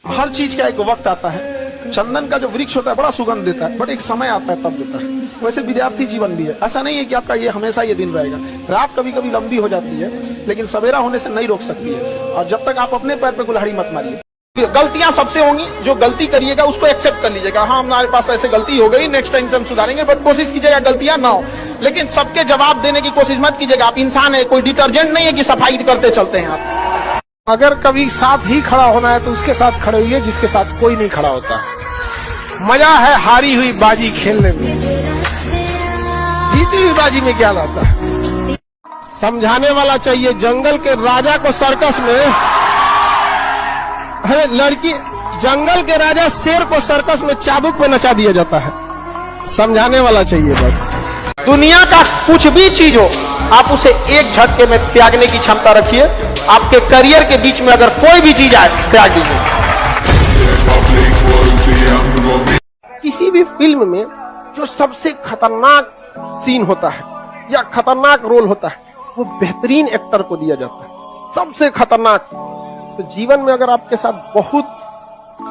हर चीज का एक वक्त आता है। चंदन का जो वृक्ष होता है बड़ा सुगंध देता है, बट एक समय आता है तब देता है। वैसे विद्यार्थी जीवन भी है, ऐसा नहीं है कि आपका ये हमेशा ये दिन रहेगा। रात कभी कभी लंबी हो जाती है, लेकिन सवेरा होने से नहीं रोक सकती है। और जब तक आप अपने पैर पे कुल्हाड़ी मत मारिए। गलतियां सबसे होंगी, जो गलती करिएगा उसको एक्सेप्ट कर लीजिएगा। हाँ, हमारे पास ऐसे गलती हो गई, नेक्स्ट टाइम से हम सुधारेंगे, बट कोशिश कीजिएगा गलतियां ना हो। लेकिन सबके जवाब देने की कोशिश मत कीजिएगा। आप इंसान है, कोई डिटर्जेंट नहीं है कि सफाई करते चलते हैं आप। अगर कभी साथ ही खड़ा होना है तो उसके साथ खड़े हुए जिसके साथ कोई नहीं खड़ा होता। मजा है हारी हुई बाजी खेलने में, जीती हुई बाजी में क्या लाता है। समझाने वाला चाहिए। जंगल के राजा को सर्कस में, अरे लड़की, जंगल के राजा शेर को सर्कस में चाबुक पे नचा दिया जाता है। समझाने वाला चाहिए बस। दुनिया का कुछ भी चीज हो, आप उसे एक झटके में त्यागने की क्षमता रखिए। आपके करियर के बीच में अगर कोई भी चीज आए, त्याग दीजिए। किसी भी फिल्म में जो सबसे खतरनाक सीन होता है या खतरनाक रोल होता है, वो बेहतरीन एक्टर को दिया जाता है, सबसे खतरनाक। तो जीवन में अगर आपके साथ बहुत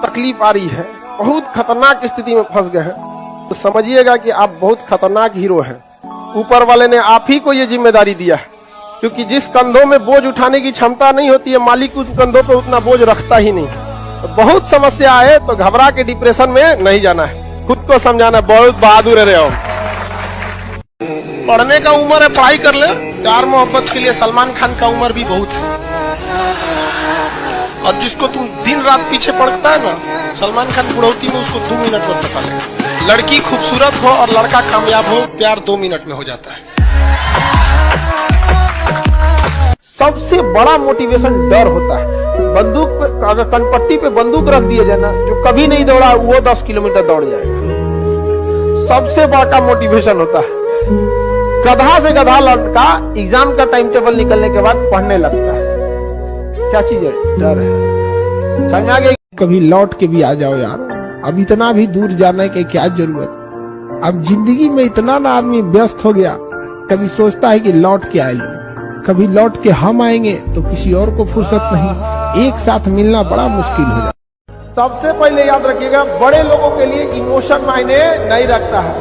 तकलीफ आ रही है, बहुत खतरनाक स्थिति में फंस गए हैं, तो समझिएगा कि आप बहुत खतरनाक हीरो हैं। ऊपर वाले ने आप ही को ये जिम्मेदारी दिया है, क्योंकि जिस कंधों में बोझ उठाने की क्षमता नहीं होती है, मालिक उस कंधों पे उतना बोझ रखता ही नहीं। तो बहुत समस्या आए तो घबरा के डिप्रेशन में नहीं जाना है, खुद को समझाना। बहुत बहादुर है हो। पढ़ने का उम्र है, पढ़ाई कर ले। प्यार मोहब्बत के लिए सलमान खान का उम्र भी बहुत है। और जिसको तुम दिन रात पीछे पड़ता है ना, सलमान खान बुढ़ौती में उसको 2 मिनट में फंसा ले। लड़की खूबसूरत हो और लड़का कामयाब हो, प्यार 2 मिनट में हो जाता है। सबसे बड़ा मोटिवेशन डर होता है। बंदूक पे, अगर कनपट्टी पे बंदूक रख दिया जाए ना, जो कभी नहीं दौड़ा वो 10 किलोमीटर दौड़ जाएगा। सबसे बड़ा मोटिवेशन होता है। गधा से गधा लड़का एग्जाम का टाइम टेबल निकलने के बाद पढ़ने लगता है। क्या चीज है? डर है। समझ आ गया? कभी लौट के भी आ जाओ यार, अब इतना भी दूर जाने की क्या जरूरत। अब जिंदगी में इतना ना आदमी व्यस्त हो गया, कभी सोचता है कि लौट के आए लोग, कभी लौट के हम आएंगे तो किसी और को फुर्सत नहीं। एक साथ मिलना बड़ा मुश्किल हो जाता। सबसे पहले याद रखिएगा, बड़े लोगों के लिए इमोशन मायने नहीं रखता है,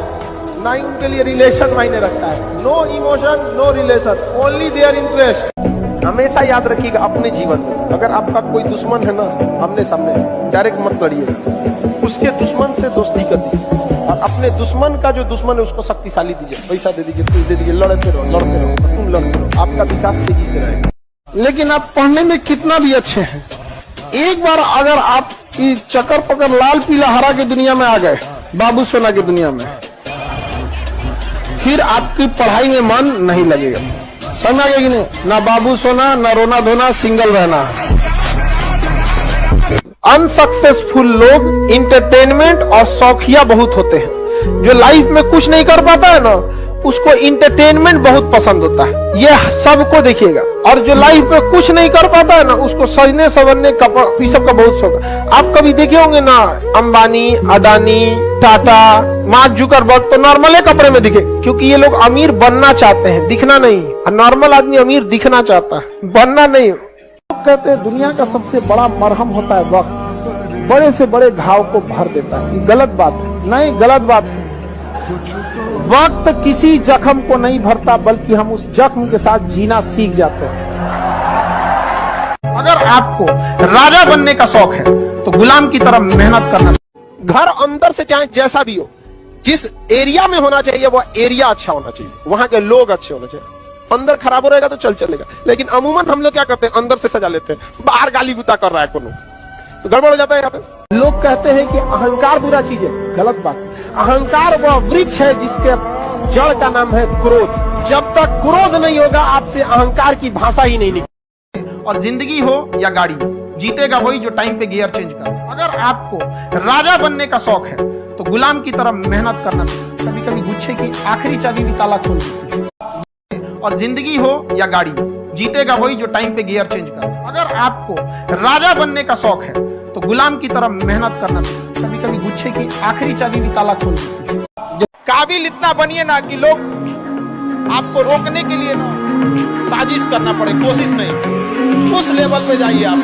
ना ही उनके लिए रिलेशन मायने रखता है। No emotion, no relation, only their interest. हमेशा याद रखिएगा अपने जीवन में, अगर आपका कोई दुश्मन है ना, आमने सामने डायरेक्ट मत लड़िएगा, उसके दुश्मन से दोस्ती कर दीजिए। और अपने दुश्मन का जो दुश्मन है उसको शक्तिशाली दीजिए, पैसा दे दीजिए, कुछ दे दीजिए, लड़ते रहो, तुम लड़ते रहो, आपका विकास तेजी से रहेगा। लेकिन आप पढ़ने में कितना भी अच्छे हैं, एक बार अगर आप चक्कर पकड़ लाल पीला हरा की दुनिया में आ गए, बाबू सोना की दुनिया में, फिर आपकी पढ़ाई में मन नहीं लगेगा। समझ गए कि नहीं? ना बाबू सोना, ना रोना धोना, सिंगल रहना। अनसक्सेसफुल लोग इंटरटेनमेंट और शौकिया बहुत होते हैं। जो लाइफ में कुछ नहीं कर पाता है ना, उसको इंटरटेनमेंट बहुत पसंद होता है। ये सबको देखिएगा। और जो लाइफ में कुछ नहीं कर पाता है ना, उसको सजने संवरने ये सब का बहुत शौक है। आप कभी देखे होंगे ना, अंबानी, अदानी, टाटा, मार्क जुकरबर्ग तो नॉर्मल कपड़े में दिखे, क्योंकि ये लोग अमीर बनना चाहते हैं, दिखना नहीं। नॉर्मल आदमी अमीर दिखना चाहता है, बनना नहीं। कहते हैं दुनिया का सबसे बड़ा मरहम होता है वक्त, बड़े से बड़े घाव को भर देता है। गलत बात है, नहीं गलत बात है। वक्त किसी जख्म को नहीं भरता, बल्कि हम उस जख्म के साथ जीना सीख जाते हैं। अगर आपको राजा बनने का शौक है तो गुलाम की तरह मेहनत करना। घर अंदर से चाहे जैसा भी हो, जिस एरिया में होना चाहिए वो एरिया अच्छा होना चाहिए, वहां के लोग अच्छे होने चाहिए। अंदर खराब हो रहेगा तो चलेगा। लेकिन अमूमन हम लोग क्या करते हैं, अंदर से सजा लेते हैं, बाहर गाली गुता कर रहा है कोनो, तो गड़बड़ हो जाता है। यहाँ पे लोग कहते हैं कि अहंकार बुरा चीज है, गलत बात। अहंकार वह वृक्ष है जिसके जड़ का नाम है क्रोध। जब तक क्रोध नहीं होगा, आपसे अहंकार की भाषा ही नहीं निकलेगी। और जिंदगी हो या गाड़ी, जीतेगा वही जो टाइम पे गियर चेंज कर। अगर आपको राजा बनने का शौक है तो गुलाम की तरह मेहनत करना। कभी कभी गुच्छे की आखिरी चाबी भी ताला खोल देती है। और जिंदगी हो या गाड़ी, जीतेगा वही जो टाइम पे गियर चेंज कर। अगर आपको राजा बनने का शौक है तो गुलाम की तरह मेहनत करना। कभी कभी गुच्छे की आखिरी चाबी भी ताला खोल देती है। काबिल इतना बनिए ना कि लोग आपको रोकने के लिए ना साजिश करना पड़े, कोशिश नहीं, उस लेवल पे जाइए आप।